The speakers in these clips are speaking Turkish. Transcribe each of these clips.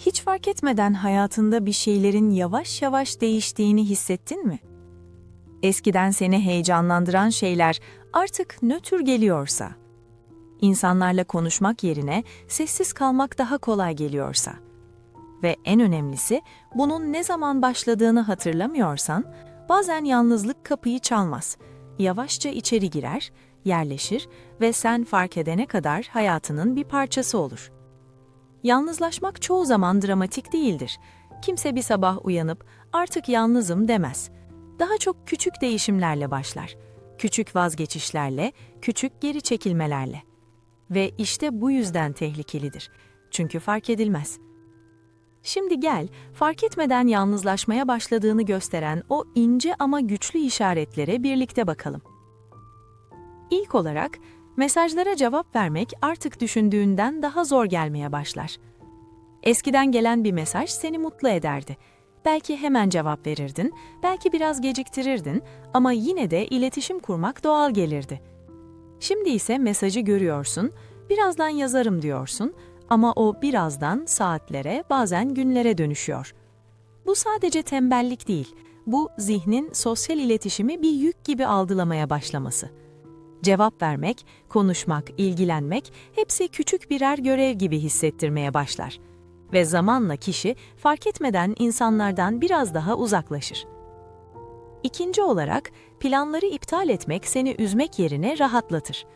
Hiç fark etmeden hayatında bir şeylerin yavaş yavaş değiştiğini hissettin mi? Eskiden seni heyecanlandıran şeyler artık nötr geliyorsa, insanlarla konuşmak yerine sessiz kalmak daha kolay geliyorsa ve en önemlisi bunun ne zaman başladığını hatırlamıyorsan, bazen yalnızlık kapıyı çalmaz, yavaşça içeri girer, yerleşir ve sen fark edene kadar hayatının bir parçası olur. Yalnızlaşmak çoğu zaman dramatik değildir. Kimse bir sabah uyanıp artık yalnızım demez. Daha çok küçük değişimlerle başlar. Küçük vazgeçişlerle, küçük geri çekilmelerle. Ve işte bu yüzden tehlikelidir. Çünkü fark edilmez. Şimdi gel, fark etmeden yalnızlaşmaya başladığını gösteren o ince ama güçlü işaretlere birlikte bakalım. İlk olarak, mesajlara cevap vermek artık düşündüğünden daha zor gelmeye başlar. Eskiden gelen bir mesaj seni mutlu ederdi. Belki hemen cevap verirdin, belki biraz geciktirirdin ama yine de iletişim kurmak doğal gelirdi. Şimdi ise mesajı görüyorsun, birazdan yazarım diyorsun ama o birazdan saatlere, bazen günlere dönüşüyor. Bu sadece tembellik değil, bu zihnin sosyal iletişimi bir yük gibi algılamaya başlaması. Cevap vermek, konuşmak, ilgilenmek hepsi küçük birer görev gibi hissettirmeye başlar. Ve zamanla kişi fark etmeden insanlardan biraz daha uzaklaşır. İkinci olarak, planları iptal etmek seni üzmek yerine rahatlatır.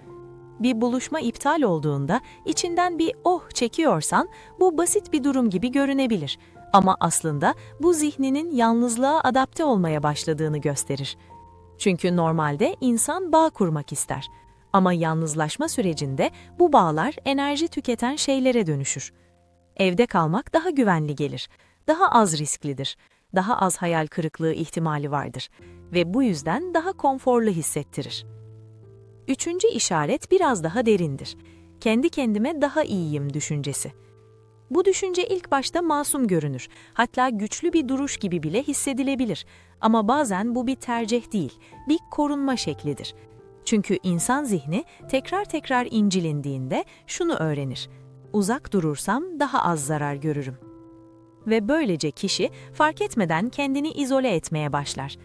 Bir buluşma iptal olduğunda içinden bir "oh" çekiyorsan bu basit bir durum gibi görünebilir. Ama aslında bu zihninin yalnızlığa adapte olmaya başladığını gösterir. Çünkü normalde insan bağ kurmak ister. Ama yalnızlaşma sürecinde bu bağlar enerji tüketen şeylere dönüşür. Evde kalmak daha güvenli gelir, daha az risklidir, daha az hayal kırıklığı ihtimali vardır ve bu yüzden daha konforlu hissettirir. Üçüncü işaret biraz daha derindir. Kendi kendime daha iyiyim düşüncesi. Bu düşünce ilk başta masum görünür, hatta güçlü bir duruş gibi bile hissedilebilir. Ama bazen bu bir tercih değil, bir korunma şeklidir. Çünkü insan zihni tekrar tekrar incindiğinde şunu öğrenir: uzak durursam daha az zarar görürüm. Ve böylece kişi fark etmeden kendini izole etmeye başlar.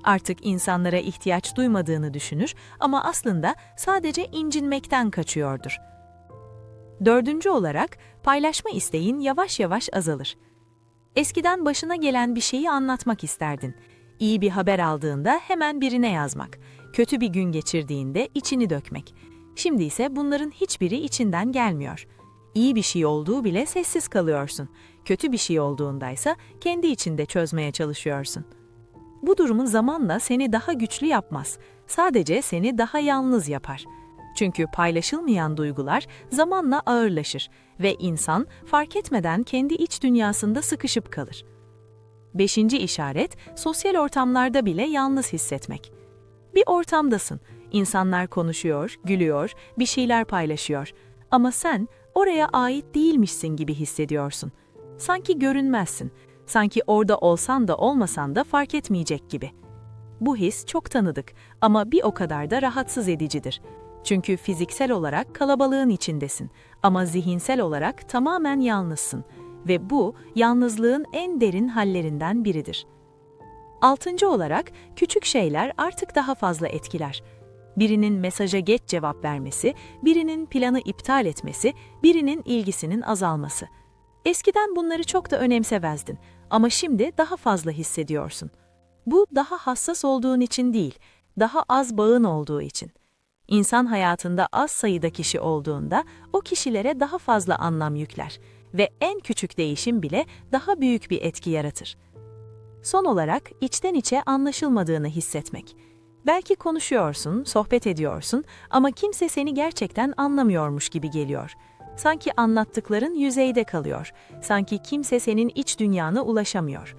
Artık insanlara ihtiyaç duymadığını düşünür ama aslında sadece incinmekten kaçıyordur. Dördüncü olarak, paylaşma isteğin yavaş yavaş azalır. Eskiden başına gelen bir şeyi anlatmak isterdin. İyi bir haber aldığında hemen birine yazmak, kötü bir gün geçirdiğinde içini dökmek. Şimdi ise bunların hiçbiri içinden gelmiyor. İyi bir şey olduğu bile sessiz kalıyorsun. Kötü bir şey olduğundaysa kendi içinde çözmeye çalışıyorsun. Bu durumun zamanla seni daha güçlü yapmaz. Sadece seni daha yalnız yapar. Çünkü paylaşılmayan duygular zamanla ağırlaşır ve insan fark etmeden kendi iç dünyasında sıkışıp kalır. Beşinci işaret, sosyal ortamlarda bile yalnız hissetmek. Bir ortamdasın, insanlar konuşuyor, gülüyor, bir şeyler paylaşıyor ama sen oraya ait değilmişsin gibi hissediyorsun. Sanki görünmezsin, sanki orada olsan da olmasan da fark etmeyecek gibi. Bu his çok tanıdık ama bir o kadar da rahatsız edicidir. Çünkü fiziksel olarak kalabalığın içindesin ama zihinsel olarak tamamen yalnızsın ve bu yalnızlığın en derin hallerinden biridir. Altıncı olarak, küçük şeyler artık daha fazla etkiler. Birinin mesaja geç cevap vermesi, birinin planı iptal etmesi, birinin ilgisinin azalması. Eskiden bunları çok da önemsemezdin ama şimdi daha fazla hissediyorsun. Bu daha hassas olduğun için değil, daha az bağın olduğu için. İnsan hayatında az sayıda kişi olduğunda o kişilere daha fazla anlam yükler ve en küçük değişim bile daha büyük bir etki yaratır. Son olarak, içten içe anlaşılmadığını hissetmek. Belki konuşuyorsun, sohbet ediyorsun ama kimse seni gerçekten anlamıyormuş gibi geliyor. Sanki anlattıkların yüzeyde kalıyor, sanki kimse senin iç dünyana ulaşamıyor.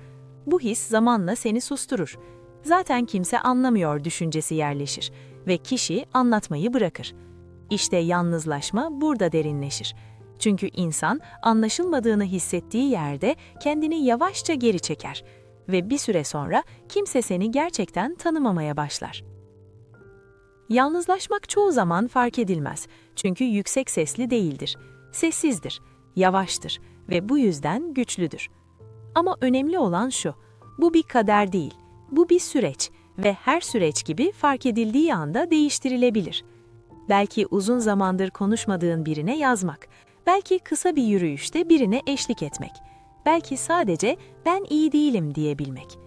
Bu his zamanla seni susturur. Zaten kimse anlamıyor düşüncesi yerleşir ve kişi anlatmayı bırakır. İşte yalnızlaşma burada derinleşir. Çünkü insan anlaşılmadığını hissettiği yerde kendini yavaşça geri çeker ve bir süre sonra kimse seni gerçekten tanımamaya başlar. Yalnızlaşmak çoğu zaman fark edilmez çünkü yüksek sesli değildir. Sessizdir, yavaştır ve bu yüzden güçlüdür. Ama önemli olan şu, bu bir kader değil, bu bir süreç ve her süreç gibi fark edildiği anda değiştirilebilir. Belki uzun zamandır konuşmadığın birine yazmak, belki kısa bir yürüyüşte birine eşlik etmek, belki sadece "ben iyi değilim" diyebilmek.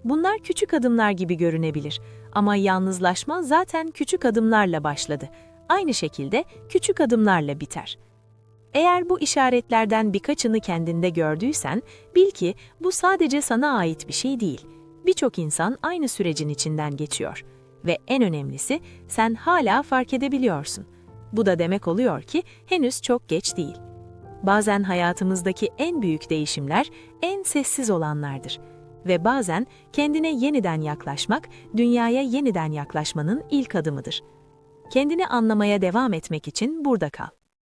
Bunlar küçük adımlar gibi görünebilir ama yalnızlaşma zaten küçük adımlarla başladı. Aynı şekilde küçük adımlarla biter. Eğer bu işaretlerden birkaçını kendinde gördüysen, bil ki bu sadece sana ait bir şey değil. Birçok insan aynı sürecin içinden geçiyor. Ve en önemlisi, sen hala fark edebiliyorsun. Bu da demek oluyor ki henüz çok geç değil. Bazen hayatımızdaki en büyük değişimler en sessiz olanlardır. Ve bazen kendine yeniden yaklaşmak, dünyaya yeniden yaklaşmanın ilk adımıdır. Kendini anlamaya devam etmek için burada kal.